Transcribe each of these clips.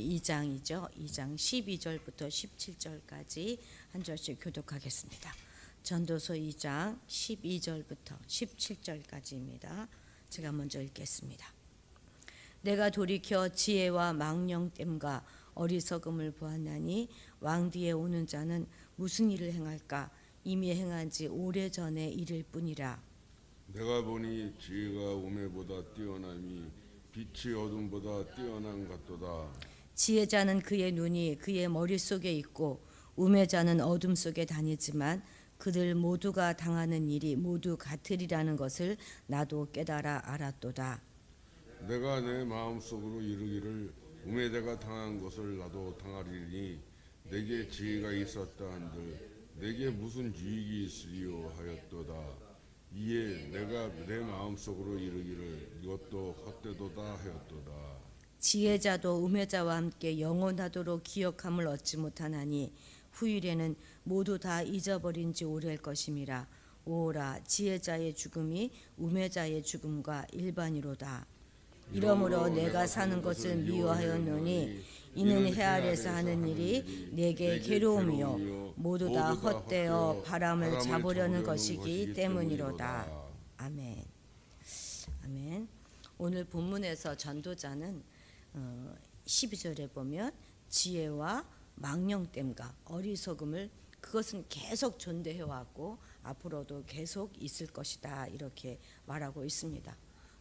2장이죠. 2장 12절부터 17절까지 한 절씩 교독하겠습니다. 전도서 2장 12절부터 17절까지입니다. 제가 먼저 읽겠습니다. 내가 돌이켜 지혜와 망령됨과 어리석음을 보았나니 왕 뒤에 오는 자는 무슨 일을 행할까? 이미 행한 지 오래전의 일일 뿐이라. 내가 보니 지혜가 우매보다 뛰어남이 빛이 어둠보다 뛰어난 같도다. 지혜자는 그의 눈이 그의 머릿속에 있고 우매자는 어둠 속에 다니지만 그들 모두가 당하는 일이 모두 같으리라는 것을 나도 깨달아 알았도다. 내가 내 마음속으로 이르기를 우매자가 당한 것을 나도 당하리니 내게 지혜가 있었다 한들 내게 무슨 유익이 있으리요 하였도다. 이에 내가 내 마음속으로 이르기를 이것도 헛되도다 하였도다. 지혜자도 우매자와 함께 영원하도록 기억함을 얻지 못하나니 후일에는 모두 다 잊어버린 지 오래일 것임이라. 오라, 지혜자의 죽음이 우매자의 죽음과 일반이로다. 이러므로 내가 사는 것을 미워하였노니 이는 해 아래서 하는 일이 내게 괴로움이요 모두 다 헛되어 바람을 잡으려는 것이기 때문이로다. 아멘. 아멘. 오늘 본문에서 전도자는 12절에 보면 지혜와 망령됨과 어리석음을 그것은 계속 존재해 왔고 앞으로도 계속 있을 것이다 이렇게 말하고 있습니다.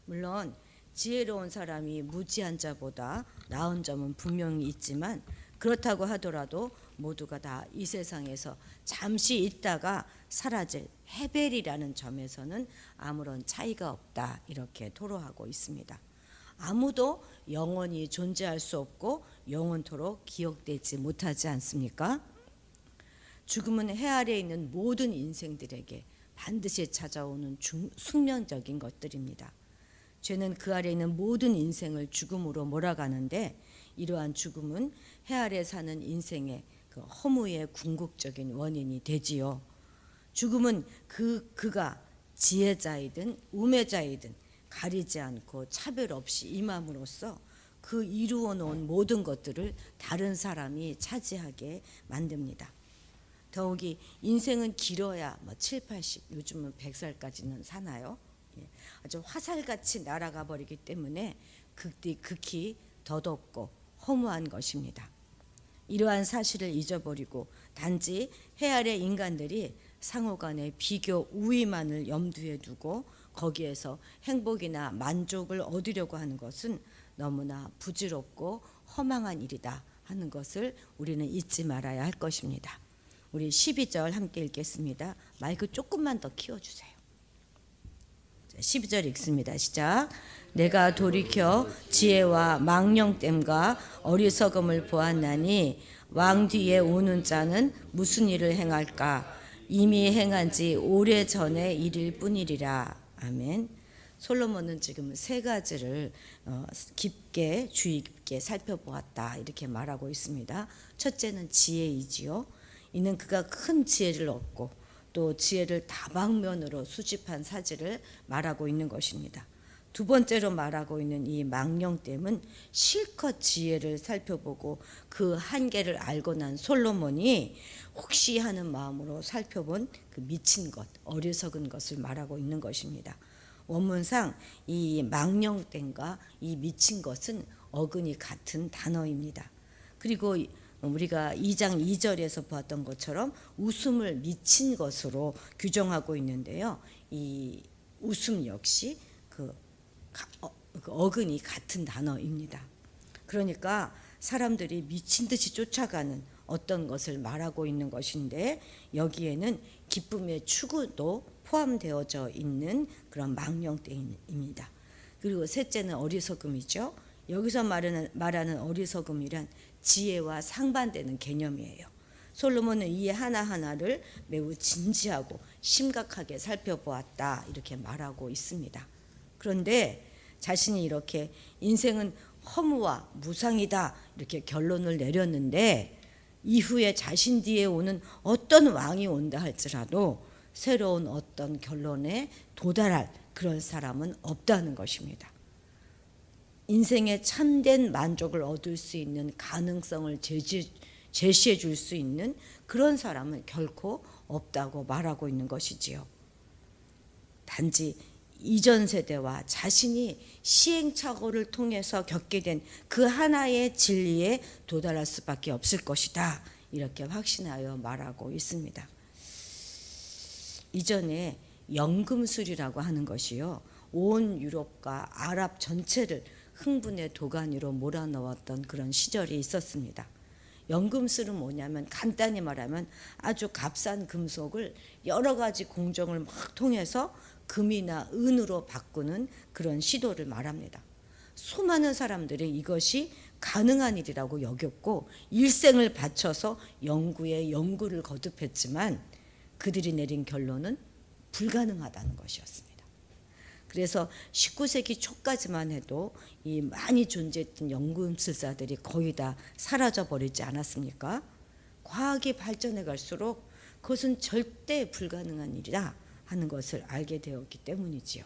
물론 지혜로운 사람이 무지한 자보다 나은 점은 분명히 있지만 그렇다고 하더라도 모두가 다 이 세상에서 잠시 있다가 사라질 헤벨이라는 점에서는 아무런 차이가 없다 이렇게 토로하고 있습니다. 아무도 영원히 존재할 수 없고 영원토록 기억되지 못하지 않습니까? 죽음은 해 아래에 있는 모든 인생들에게 반드시 찾아오는 숙명적인 것들입니다. 죄는 그 아래에 있는 모든 인생을 죽음으로 몰아가는데 이러한 죽음은 해 아래 사는 인생의 그 허무의 궁극적인 원인이 되지요. 죽음은 그가 지혜자이든 우매자이든 가리지 않고 차별 없이 임함으로써 그 이루어 놓은 모든 것들을 다른 사람이 차지하게 만듭니다. 더욱이 인생은 길어야 7, 80, 요즘은 100살까지는 사나요? 아주 화살같이 날아가 버리기 때문에 극히 더덥고 허무한 것입니다. 이러한 사실을 잊어버리고 단지 해 아래 인간들이 상호간의 비교 우위만을 염두에 두고 거기에서 행복이나 만족을 얻으려고 하는 것은 너무나 부질없고 허망한 일이다 하는 것을 우리는 잊지 말아야 할 것입니다. 우리 12절 함께 읽겠습니다. 마이크 조금만 더 키워주세요. 12절 읽습니다. 시작. 내가 돌이켜 지혜와 망령됨과 어리석음을 보았나니 왕 뒤에 오는 자는 무슨 일을 행할까? 이미 행한 지 오래전의 일일 뿐이리라. 아멘. 솔로몬은 지금 세 가지를 깊게 주의 깊게 살펴보았다 이렇게 말하고 있습니다. 첫째는 지혜이지요. 이는 그가 큰 지혜를 얻고 또 지혜를 다방면으로 수집한 사실을 말하고 있는 것입니다. 두 번째로 말하고 있는 이 망령됨은 실컷 지혜를 살펴보고 그 한계를 알고 난 솔로몬이 혹시 하는 마음으로 살펴본 그 미친 것, 어리석은 것을 말하고 있는 것입니다. 원문상 이 망령됨과 이 미친 것은 어근이 같은 단어입니다. 그리고 우리가 2장 2절에서 보았던 것처럼 웃음을 미친 것으로 규정하고 있는데요. 이 웃음 역시 그 어근이 같은 단어입니다. 그러니까 사람들이 미친 듯이 쫓아가는 어떤 것을 말하고 있는 것인데 여기에는 기쁨의 추구도 포함되어져 있는 그런 망령됨입니다. 그리고 셋째는 어리석음이죠. 여기서 말하는 어리석음이란 지혜와 상반되는 개념이에요. 솔로몬은 이 하나하나를 매우 진지하고 심각하게 살펴보았다 이렇게 말하고 있습니다. 그런데 자신이 이렇게 인생은 허무와 무상이다 이렇게 결론을 내렸는데 이후에 자신 뒤에 오는 어떤 왕이 온다 할지라도 새로운 어떤 결론에 도달할 그런 사람은 없다는 것입니다. 인생의 참된 만족을 얻을 수 있는 가능성을 제시해 줄 수 있는 그런 사람은 결코 없다고 말하고 있는 것이지요. 단지 이전 세대와 자신이 시행착오를 통해서 겪게 된 그 하나의 진리에 도달할 수밖에 없을 것이다, 이렇게 확신하여 말하고 있습니다. 이전에 연금술이라고 하는 것이요, 온 유럽과 아랍 전체를 흥분의 도가니로 몰아넣었던 그런 시절이 있었습니다. 연금술은 뭐냐면 간단히 말하면 아주 값싼 금속을 여러 가지 공정을 막 통해서 금이나 은으로 바꾸는 그런 시도를 말합니다. 수많은 사람들이 이것이 가능한 일이라고 여겼고 일생을 바쳐서 연구에 연구를 거듭했지만 그들이 내린 결론은 불가능하다는 것이었습니다. 그래서 19세기 초까지만 해도 이 많이 존재했던 연금술사들이 거의 다 사라져 버리지 않았습니까? 과학이 발전해 갈수록 그것은 절대 불가능한 일이다 하는 것을 알게 되었기 때문이지요.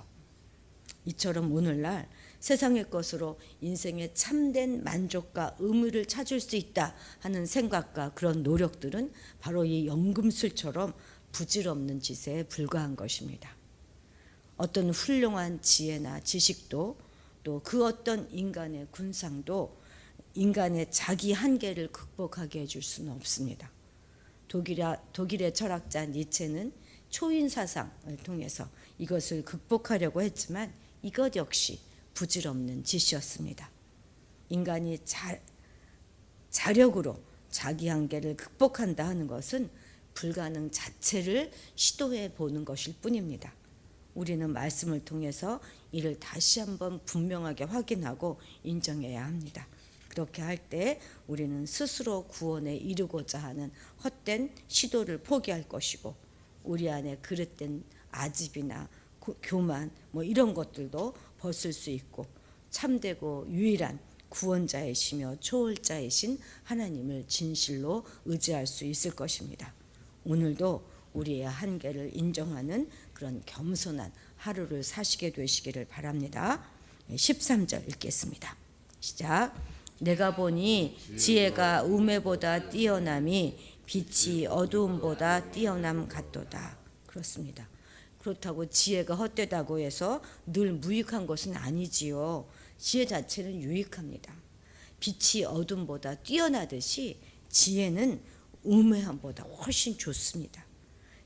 이처럼 오늘날 세상의 것으로 인생의 참된 만족과 의미를 찾을 수 있다 하는 생각과 그런 노력들은 바로 이 연금술처럼 부질없는 짓에 불과한 것입니다. 어떤 훌륭한 지혜나 지식도 또 그 어떤 인간의 군상도 인간의 자기 한계를 극복하게 해줄 수는 없습니다. 독일의 철학자 니체는 초인 사상을 통해서 이것을 극복하려고 했지만 이것 역시 부질없는 짓이었습니다. 인간이 자력으로 자기 한계를 극복한다 하는 것은 불가능 자체를 시도해 보는 것일 뿐입니다. 우리는 말씀을 통해서 이를 다시 한번 분명하게 확인하고 인정해야 합니다. 그렇게 할 때 우리는 스스로 구원에 이르고자 하는 헛된 시도를 포기할 것이고 우리 안에 그릇된 아집이나 교만 이런 것들도 벗을 수 있고 참되고 유일한 구원자이시며 초월자이신 하나님을 진실로 의지할 수 있을 것입니다. 오늘도 우리의 한계를 인정하는 그런 겸손한 하루를 사시게 되시기를 바랍니다. 13절 읽겠습니다. 시작. 내가 보니 지혜가 우매보다 뛰어남이 빛이 어두움보다 뛰어남 같도다. 그렇습니다. 그렇다고 지혜가 헛되다고 해서 늘 무익한 것은 아니지요. 지혜 자체는 유익합니다. 빛이 어둠보다 뛰어나듯이 지혜는 우매함보다 훨씬 좋습니다.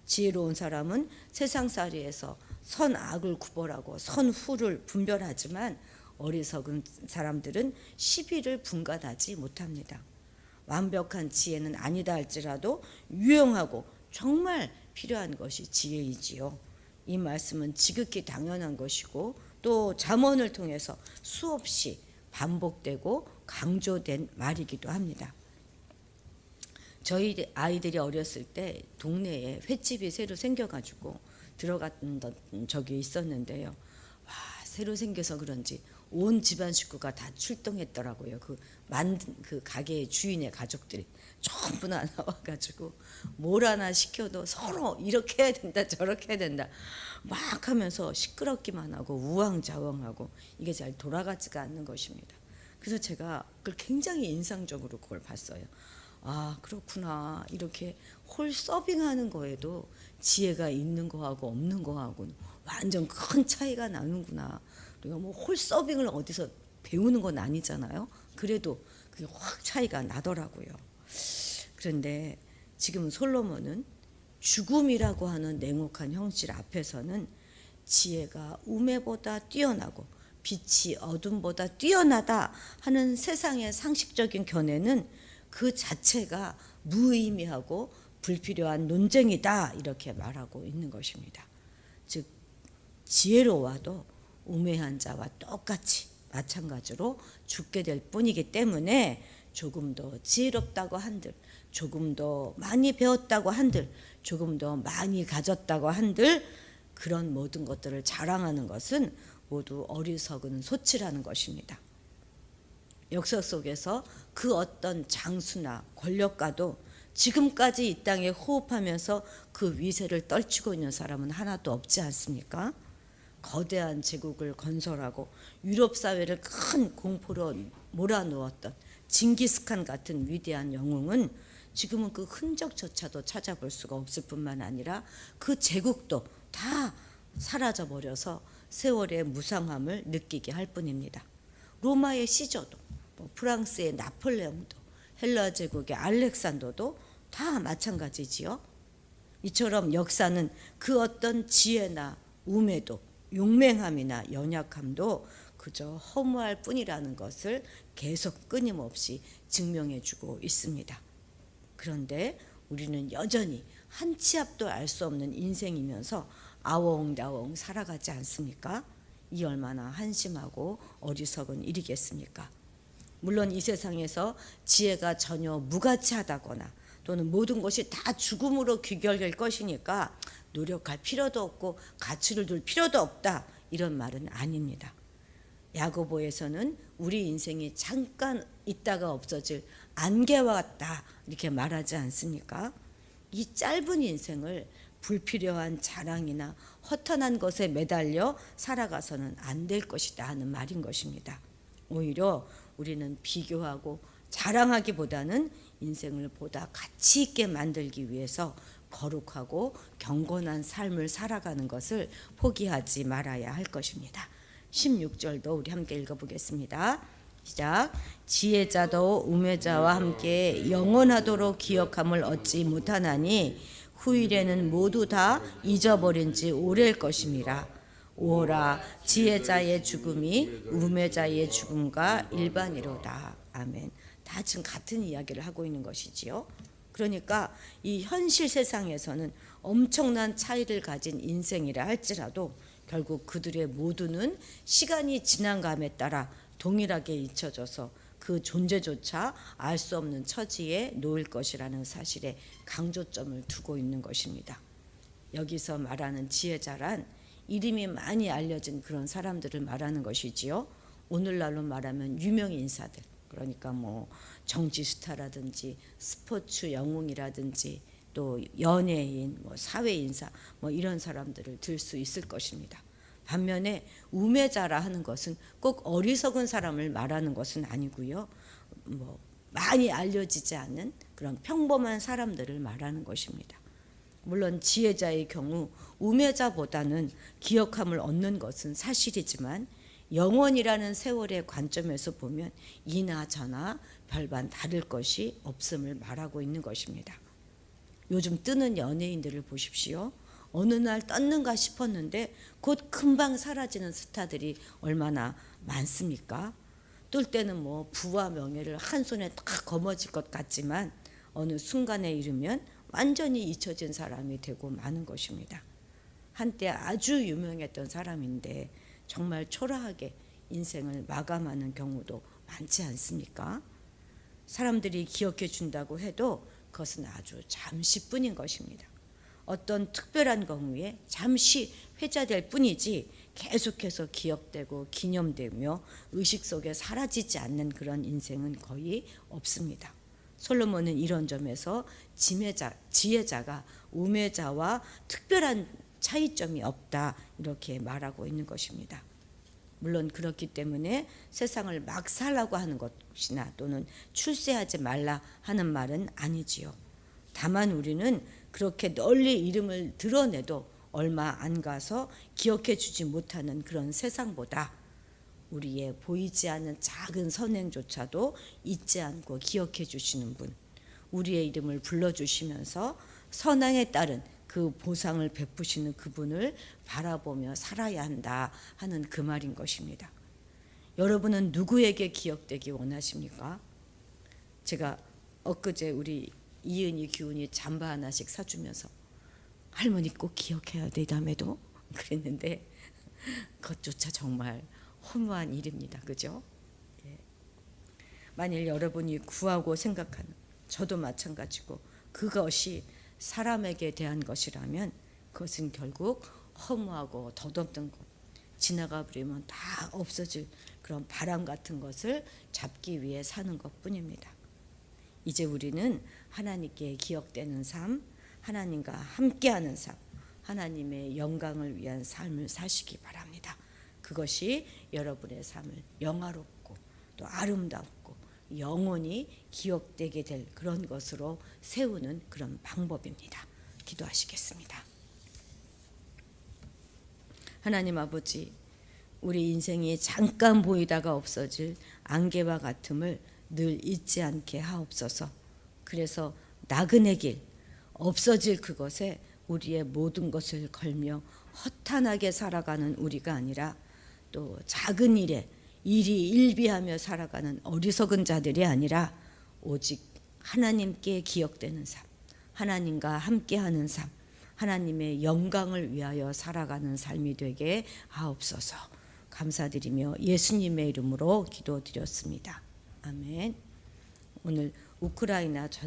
지혜로운 사람은 세상살이에서 선악을 구별하고 선후를 분별하지만 어리석은 사람들은 시비를 분간하지 못합니다. 완벽한 지혜는 아니다 할지라도 유용하고 정말 필요한 것이 지혜이지요. 이 말씀은 지극히 당연한 것이고 또 잠언을 통해서 수없이 반복되고 강조된 말이기도 합니다. 저희 아이들이 어렸을 때 동네에 횟집이 새로 생겨가지고 들어갔던 적이 있었는데요. 와, 새로 생겨서 그런지 온 집안 식구가 다 출동했더라고요. 만든 그 가게의 주인의 가족들이 전부 다 나와가지고 뭘 하나 시켜도 서로 이렇게 해야 된다 저렇게 해야 된다 막 하면서 시끄럽기만 하고 우왕좌왕하고 이게 잘 돌아가지가 않는 것입니다. 그래서 제가 그걸 굉장히 인상적으로 그걸 봤어요. 아, 그렇구나. 이렇게 홀 서빙하는 거에도 지혜가 있는 거하고 없는 거하고 완전 큰 차이가 나는구나. 우리가 홀 서빙을 어디서 배우는 건 아니잖아요. 그래도 그게 확 차이가 나더라고요. 그런데 지금 솔로몬은 죽음이라고 하는 냉혹한 현실 앞에서는 지혜가 우매보다 뛰어나고 빛이 어둠보다 뛰어나다 하는 세상의 상식적인 견해는 그 자체가 무의미하고 불필요한 논쟁이다 이렇게 말하고 있는 것입니다. 즉 지혜로워도 우매한 자와 똑같이 마찬가지로 죽게 될 뿐이기 때문에 조금 더 지혜롭다고 한들 조금 더 많이 배웠다고 한들 조금 더 많이 가졌다고 한들 그런 모든 것들을 자랑하는 것은 모두 어리석은 소치라는 것입니다. 역사 속에서 그 어떤 장수나 권력가도 지금까지 이 땅에 호흡하면서 그 위세를 떨치고 있는 사람은 하나도 없지 않습니까? 거대한 제국을 건설하고 유럽 사회를 큰 공포로 몰아넣었던 징기스칸 같은 위대한 영웅은 지금은 그 흔적조차도 찾아볼 수가 없을 뿐만 아니라 그 제국도 다 사라져 버려서 세월의 무상함을 느끼게 할 뿐입니다. 로마의 시저도, 프랑스의 나폴레옹도, 헬라 제국의 알렉산더도 다 마찬가지지요. 이처럼 역사는 그 어떤 지혜나 우매도, 용맹함이나 연약함도 그저 허무할 뿐이라는 것을 계속 끊임없이 증명해주고 있습니다. 그런데 우리는 여전히 한 치 앞도 알 수 없는 인생이면서 아웅다웅 살아가지 않습니까? 이 얼마나 한심하고 어리석은 일이겠습니까? 물론 이 세상에서 지혜가 전혀 무가치하다거나 또는 모든 것이 다 죽음으로 귀결될 것이니까 노력할 필요도 없고 가치를 둘 필요도 없다, 이런 말은 아닙니다. 야고보에서는 우리 인생이 잠깐 있다가 없어질 안개와 같다, 이렇게 말하지 않습니까? 이 짧은 인생을 불필요한 자랑이나 허탄한 것에 매달려 살아가서는 안 될 것이다 하는 말인 것입니다. 오히려 우리는 비교하고 자랑하기보다는 인생을 보다 가치 있게 만들기 위해서 거룩하고 경건한 삶을 살아가는 것을 포기하지 말아야 할 것입니다. 16절도 우리 함께 읽어보겠습니다. 시작. 지혜자도 우매자와 함께 영원하도록 기억함을 얻지 못하나니 후일에는 모두 다 잊어버린 지 오래일 것임이라. 오라 지혜자의 죽음이 우매자의 죽음과 일반이로다. 아멘. 다 지금 같은 이야기를 하고 있는 것이지요. 그러니까 이 현실 세상에서는 엄청난 차이를 가진 인생이라 할지라도 결국 그들의 모두는 시간이 지난 감에 따라 동일하게 잊혀져서 그 존재조차 알 수 없는 처지에 놓일 것이라는 사실에 강조점을 두고 있는 것입니다. 여기서 말하는 지혜자란 이름이 많이 알려진 그런 사람들을 말하는 것이지요. 오늘날로 말하면 유명 인사들, 그러니까 뭐 정치 스타라든지 스포츠 영웅이라든지 또 연예인, 뭐 사회 인사, 뭐 이런 사람들을 들 수 있을 것입니다. 반면에 우매자라 하는 것은 꼭 어리석은 사람을 말하는 것은 아니고요. 뭐 많이 알려지지 않는 그런 평범한 사람들을 말하는 것입니다. 물론 지혜자의 경우 우매자보다는 기억함을 얻는 것은 사실이지만 영원이라는 세월의 관점에서 보면 이나 저나 별반 다를 것이 없음을 말하고 있는 것입니다. 요즘 뜨는 연예인들을 보십시오. 어느 날 떴는가 싶었는데 곧 금방 사라지는 스타들이 얼마나 많습니까? 뜰 때는 뭐 부와 명예를 한 손에 딱 거머쥘 것 같지만 어느 순간에 이르면 완전히 잊혀진 사람이 되고 마는 것입니다. 한때 아주 유명했던 사람인데 정말 초라하게 인생을 마감하는 경우도 많지 않습니까? 사람들이 기억해 준다고 해도 그것은 아주 잠시뿐인 것입니다. 어떤 특별한 경우에 잠시 회자될 뿐이지 계속해서 기억되고 기념되며 의식 속에 사라지지 않는 그런 인생은 거의 없습니다. 솔로몬은 이런 점에서 지혜자가 우매자와 특별한 차이점이 없다, 이렇게 말하고 있는 것입니다. 물론 그렇기 때문에 세상을 막 살라고 하는 것이나 또는 출세하지 말라 하는 말은 아니지요. 다만 우리는 그렇게 널리 이름을 드러내도 얼마 안 가서 기억해 주지 못하는 그런 세상보다 우리의 보이지 않는 작은 선행조차도 잊지 않고 기억해 주시는 분, 우리의 이름을 불러주시면서 선행에 따른 그 보상을 베푸시는 그분을 바라보며 살아야 한다 하는 그 말인 것입니다. 여러분은 누구에게 기억되기 원하십니까? 제가 엊그제 우리 이은이 기훈이 잠바 하나씩 사주면서 할머니 꼭 기억해야 돼 다음에도 그랬는데 그것조차 정말 허무한 일입니다. 그죠? 예. 만일 여러분이 구하고 생각하는, 저도 마찬가지고 그것이 사람에게 대한 것이라면 그것은 결국 허무하고 덧없는 것, 지나가 버리면 다 없어질 그런 바람 같은 것을 잡기 위해 사는 것뿐입니다. 이제 우리는 하나님께 기억되는 삶, 하나님과 함께하는 삶, 하나님의 영광을 위한 삶을 사시기 바랍니다. 그것이 여러분의 삶을 영화롭고 또 아름답고 영원히 기억되게 될 그런 것으로 세우는 그런 방법입니다. 기도하시겠습니다. 하나님 아버지, 우리 인생이 잠깐 보이다가 없어질 안개와 같음을 늘 잊지 않게 하옵소서. 그래서 나그네 길, 없어질 그것에 우리의 모든 것을 걸며 허탄하게 살아가는 우리가 아니라 또 작은 일에 일이 일비하며 살아가는 어리석은 자들이 아니라 오직 하나님께 기억되는 삶, 하나님과 함께하는 삶, 하나님의 영광을 위하여 살아가는 삶이 되게 하옵소서. 감사드리며 예수님의 이름으로 기도드렸습니다. 아멘. 오늘 우크라이나 전